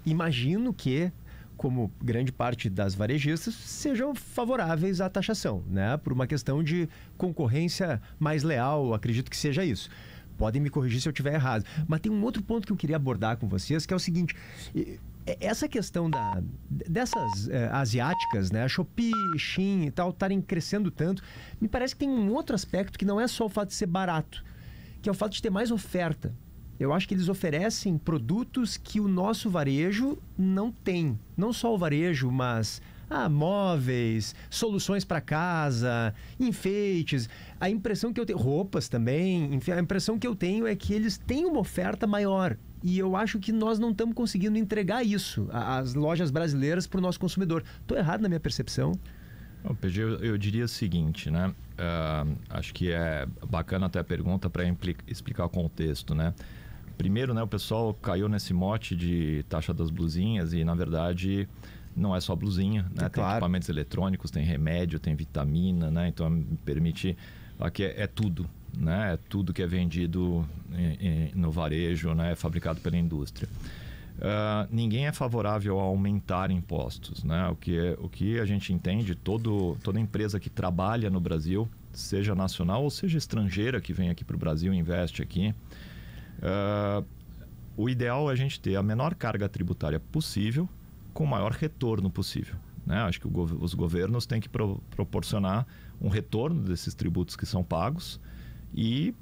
imagino que, como grande parte das varejistas, sejam favoráveis à taxação, né? Por uma questão de concorrência mais leal, acredito que seja isso. Podem me corrigir se eu estiver errado. Mas tem um outro ponto que eu queria abordar com vocês, que é o seguinte: essa questão dessas asiáticas, né, a Shopee, Shein e tal, estarem crescendo tanto, me parece que tem um outro aspecto que não é só o fato de ser barato, que é o fato de ter mais oferta. Eu acho que eles oferecem produtos que o nosso varejo não tem. Não só o varejo, mas móveis, soluções para casa, enfeites. A impressão que eu tenho, roupas também, enfim, a impressão que eu tenho é que eles têm uma oferta maior. E eu acho que nós não estamos conseguindo entregar isso, as lojas brasileiras, para o nosso consumidor. Estou errado na minha percepção? PG, eu diria o seguinte, né? Acho que é bacana até a pergunta para explicar o contexto, né? Primeiro, né, o pessoal caiu nesse mote de taxa das blusinhas e, na verdade, não é só blusinha, né? Tem equipamentos eletrônicos, tem remédio, tem vitamina, né? Então, me permite... Aqui é tudo, né? É tudo que é vendido no varejo, né? É fabricado pela indústria. Ninguém é favorável a aumentar impostos, né? O que a gente entende, toda empresa que trabalha no Brasil, seja nacional ou seja estrangeira, que vem aqui para o Brasil e investe aqui, o ideal é a gente ter a menor carga tributária possível com o maior retorno possível, né? Acho que os governos têm que proporcionar um retorno desses tributos que são pagos e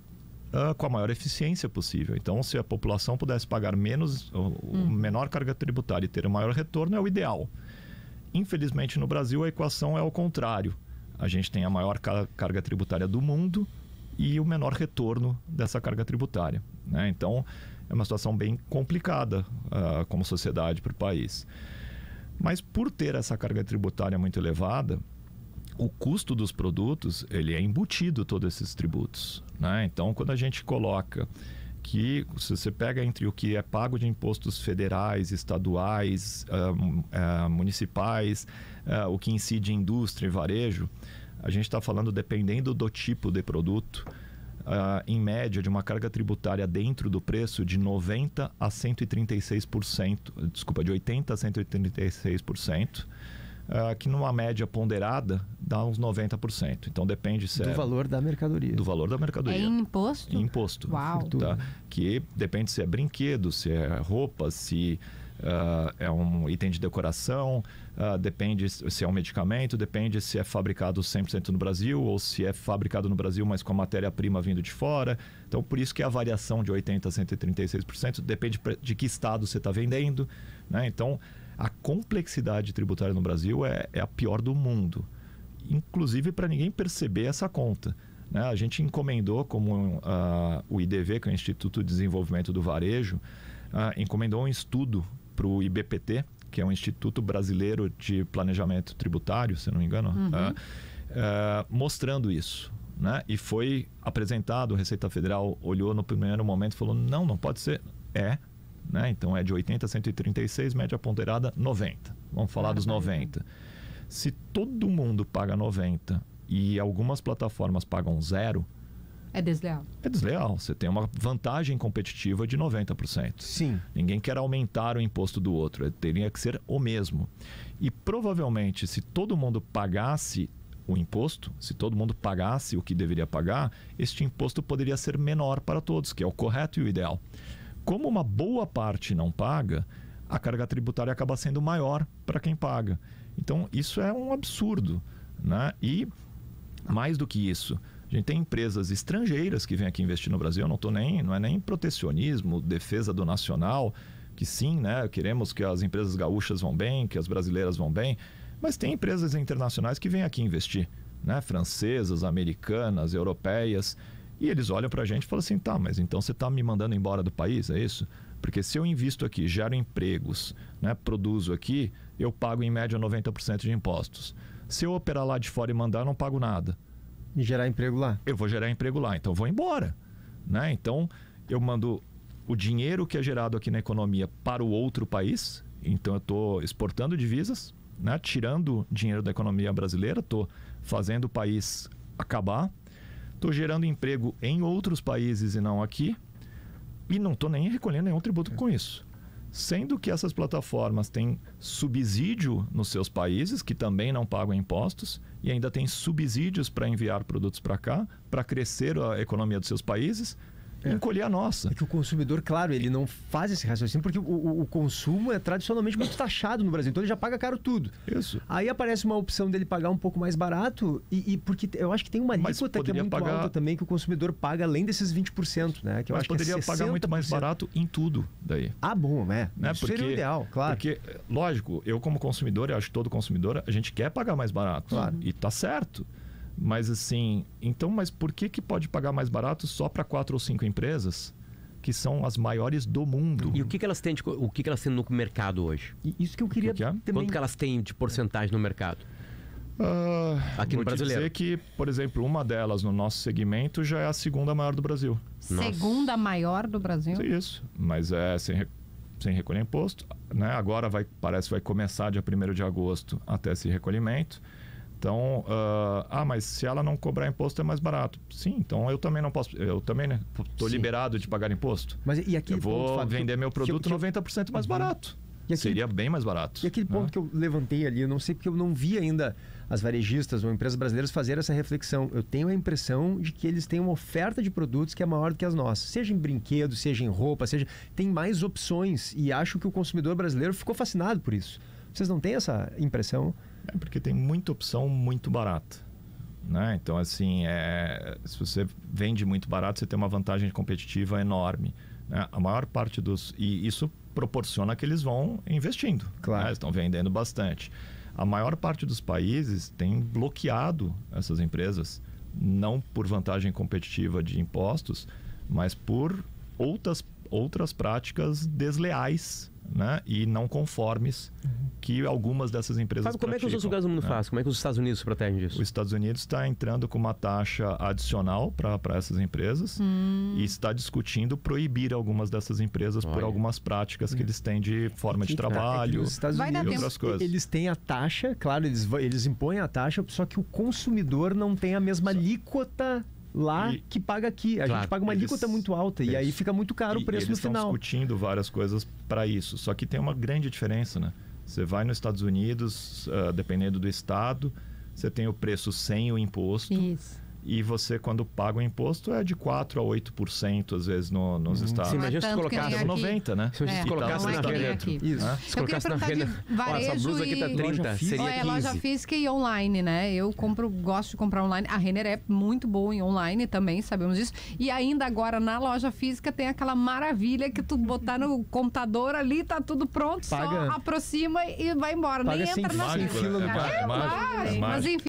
com a maior eficiência possível. Então, se a população pudesse pagar menor carga tributária e ter um maior retorno, é o ideal. Infelizmente, no Brasil, a equação é ao contrário. A gente tem a maior carga tributária do mundo e o menor retorno dessa carga tributária, né? Então, é uma situação bem complicada como sociedade para o país. Mas por ter essa carga tributária muito elevada, o custo dos produtos, ele é embutido todos esses tributos, né? Então, quando a gente coloca que, se você pega entre o que é pago de impostos federais, estaduais, municipais, o que incide em indústria e varejo, a gente está falando, dependendo do tipo de produto, em média, de uma carga tributária dentro do preço de 90% a 136%, desculpa, de 80% a 136%, que numa média ponderada dá uns 90%. Então depende se do valor da mercadoria. Do valor da mercadoria. É em imposto? Em imposto. Uau! Tá? Que depende se é brinquedo, se é roupa, se é um item de decoração, depende se é um medicamento, depende se é fabricado 100% no Brasil ou se é fabricado no Brasil, mas com a matéria-prima vindo de fora. Então, por isso que a variação de 80% a 136% depende de que estado você está vendendo, né? Então, a complexidade tributária no Brasil é a pior do mundo, inclusive para ninguém perceber essa conta, né? A gente encomendou, como o IDV, que é o Instituto de Desenvolvimento do Varejo, encomendou um estudo para o IBPT, que é um Instituto Brasileiro de Planejamento Tributário, se não me engano, mostrando isso, né? E foi apresentado, a Receita Federal olhou no primeiro momento e falou, não pode ser. Né? Então é de 80 a 136, média ponderada 90. Vamos falar dos 90. Se todo mundo paga 90 e algumas plataformas pagam 0, é desleal. É desleal. Você tem uma vantagem competitiva de 90%. Sim. Ninguém quer aumentar o imposto do outro. Teria que ser o mesmo. E provavelmente, se todo mundo pagasse o imposto, se todo mundo pagasse o que deveria pagar, este imposto poderia ser menor para todos, que é o correto e o ideal. Como uma boa parte não paga, a carga tributária acaba sendo maior para quem paga. Então, isso é um absurdo, né? E, mais do que isso, a gente tem empresas estrangeiras que vêm aqui investir no Brasil. Não é nem protecionismo, defesa do nacional, que sim, né? Queremos que as empresas gaúchas vão bem, que as brasileiras vão bem, mas tem empresas internacionais que vêm aqui investir, né? Francesas, americanas, europeias. E eles olham para a gente e falam assim, tá, mas então você está me mandando embora do país, é isso? Porque se eu invisto aqui, gero empregos, né, produzo aqui, eu pago em média 90% de impostos. Se eu operar lá de fora e mandar, eu não pago nada. E gerar emprego lá? Eu vou gerar emprego lá, então eu vou embora, né? Então, eu mando o dinheiro que é gerado aqui na economia para o outro país, então eu estou exportando divisas, né, tirando dinheiro da economia brasileira, estou fazendo o país acabar, estou gerando emprego em outros países e não aqui, e não estou nem recolhendo nenhum tributo com isso. Sendo que essas plataformas têm subsídio nos seus países, que também não pagam impostos, e ainda têm subsídios para enviar produtos para cá, para crescer a economia dos seus países, e encolher a nossa. É que o consumidor, claro, ele não faz esse raciocínio porque o consumo é tradicionalmente muito taxado no Brasil, então ele já paga caro tudo. Isso. Aí aparece uma opção dele pagar um pouco mais barato e porque eu acho que tem uma alíquota que é muito alta também que o consumidor paga além desses 20%, né? Que eu mas acho poderia que é 60%. pagar muito mais barato em tudo daí. Ah, bom, né? Isso Porque, seria o ideal, claro. Porque, lógico, eu como consumidor, eu acho que todo consumidor, a gente quer pagar mais barato. Claro. E tá certo. Mas assim, então, mas por que pode pagar mais barato só para 4 ou 5 empresas que são as maiores do mundo? E o que elas têm no mercado hoje? Isso que eu queria que é? também... Quanto que elas têm de porcentagem no mercado? Aqui no vou te brasileiro. dizer que, por exemplo, uma delas no nosso segmento já é a segunda maior do Brasil. Segunda maior do Brasil? Isso, mas é sem recolher imposto, né? Agora parece que vai começar dia 1º de agosto até esse recolhimento. Então, mas se ela não cobrar imposto é mais barato. Sim, então eu também não posso, eu também estou liberado de pagar imposto. Mas e aquele eu vou ponto, vender meu produto 90% mais barato. Seria bem mais barato. E aquele ponto que eu levantei ali, eu não sei porque eu não vi ainda as varejistas ou empresas brasileiras fazer essa reflexão. Eu tenho a impressão de que eles têm uma oferta de produtos que é maior do que as nossas. Seja em brinquedo, seja em roupa, tem mais opções. E acho que o consumidor brasileiro ficou fascinado por isso. Vocês não têm essa impressão? É porque tem muita opção muito barata. Né? Então, assim, se você vende muito barato, você tem uma vantagem competitiva enorme. Né? A maior parte e isso proporciona que eles vão investindo. Claro. Né? Estão vendendo bastante. A maior parte dos países tem bloqueado essas empresas, não por vantagem competitiva de impostos, mas por outras práticas desleais, né? E não conformes que algumas dessas empresas Fábio, como é que os outros lugares do mundo fazem? Como é que os Estados Unidos se protegem disso? Os Estados Unidos está entrando com uma taxa adicional para essas empresas e está discutindo proibir algumas dessas empresas por algumas práticas que eles têm de forma de trabalho e outras coisas. Eles têm a taxa, claro, eles impõem a taxa, só que o consumidor não tem a mesma alíquota lá que paga aqui. A gente paga uma alíquota muito alta e aí fica muito caro o preço no final. Eles estão discutindo várias coisas para isso. Só que tem uma grande diferença, né? Você vai nos Estados Unidos, dependendo do estado, você tem o preço sem o imposto. Isso. E você, quando paga o imposto, é de 4% a 8%, às vezes, nos estados. Sim, imagina se colocasse 90%, né? Se colocasse na venda. Isso. Se colocasse na venda. Essa blusa aqui tá 30, seria 15. Loja física e online, né? Eu gosto de comprar online. A Renner é muito boa em online também, sabemos disso. E ainda agora, na loja física, tem aquela maravilha que tu botar no computador ali, tá tudo pronto, só aproxima e vai embora. Nem entra na fila. Mas enfim.